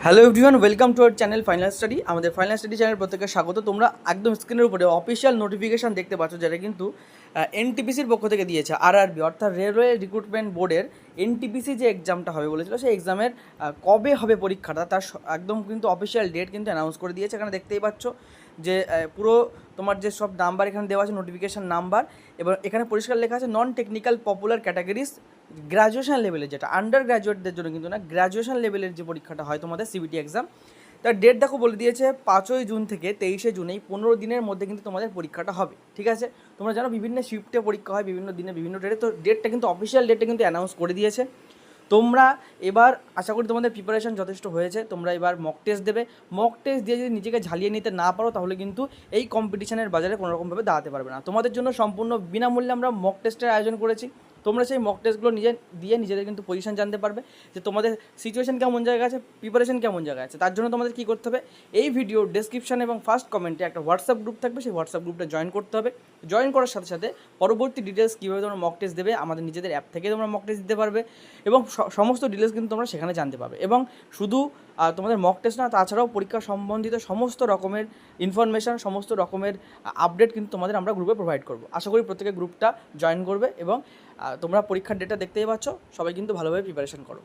Hello everyone, welcome to our channel final study. আমাদের final study channel প্রত্যেককে স্বাগত। তোমরা একদম স্ক্রিনের উপরে অফিসিয়াল নোটিফিকেশান দেখতে পাচ্ছ, যেটা কিন্তু এনটিপিসির পক্ষ থেকে দিয়েছে। আরআরবি অর্থাৎ রেলওয়ে রিক্রুটমেন্ট বোর্ডের এনটিপিসি যে এক্সামটা হবে বলেছিল, সেই এক্সামের কবে হবে পরীক্ষাটা তার একদম কিন্তু অফিসিয়াল ডেট কিন্তু অ্যানাউন্স করে দিয়েছে। এখানে দেখতেই পাচ্ছ যে পুরো তোমার যে সব নাম্বার এখানে দেওয়া আছে, নোটিফিকেশান নাম্বার, এবং এখানে পরিষ্কার লেখা আছে non technical popular categories graduation লেভেলের, যেটা আন্ডার গ্র্যাজুয়েটদের জন্য কিন্তু না, গ্র্যাজুয়েশন লেভেলের যে পরীক্ষাটা হয় তোমাদের সিবিটি এক্সাম, তার ডেট দেখো বলে দিয়েছে 5ই জুন থেকে 23শে জুন, এই 15 দিনের মধ্যে কিন্তু তোমাদের পরীক্ষাটা হবে। ঠিক আছে, তোমরা জানো বিভিন্ন শিফটে পরীক্ষা হয়, বিভিন্ন দিনে বিভিন্ন ডেটে, তো ডেটটা কিন্তু অফিসিয়াল ডেটটা কিন্তু অ্যানাউন্স করে দিয়েছে। তোমরা এবার আশা করি তোমাদের প্রিপারেশন যথেষ্ট হয়েছে। তোমরা এবার মক টেস্ট দেবে। মক টেস্ট দিয়ে যদি নিজেকে ঝালিয়ে নিতে না পারো, তাহলে কিন্তু এই কম্পিটিশনের বাজারে কোনোরকমভাবে দাঁড়াতে পারবে না। তোমাদের জন্য সম্পূর্ণ বিনামূল্যে আমরা মক টেস্টের আয়োজন করেছি। তোমরা সেই মক টেস্টগুলো দিয়ে নিজেদের কিন্তু পজিশন জানতে পারবে, যে তোমাদের সিচুয়েশন কেমন জায়গায় আছে, প্রিপারেশন কেমন জায়গায় আছে। তার জন্য তোমাদের কী করতে হবে, এই ভিডিও ডেসক্রিপশন এবং ফার্স্ট কমেন্টে একটা হোয়াটসঅ্যাপ গ্রুপ থাকবে, সেই হোয়াটসঅ্যাপ গ্রুপটা জয়েন করতে হবে। জয়েন করার সাথে সাথে পরবর্তী ডিটেলস কীভাবে তোমরা মক টেস্ট দেবে, আমাদের নিজেদের অ্যাপ থেকে তোমরা মক টেস্ট দিতে পারবে, এবং সমস্ত ডিটেলস কিন্তু তোমরা সেখানে জানতে পারবে। এবং শুধু তোমাদের মক টেস্ট না, তাছাড়াও পরীক্ষা সম্বন্ধিত সমস্ত রকমের ইনফরমেশান, সমস্ত রকমের আপডেট কিন্তু তোমাদের আমরা গ্রুপে প্রোভাইড করবো। আশা করি প্রত্যেকে গ্রুপটা জয়েন করবে, এবং তোমরা পরীক্ষার ডেটটা দেখতেই পাচ্ছ। সবাই কিন্তু ভালোভাবে প্রিপারেশন করো।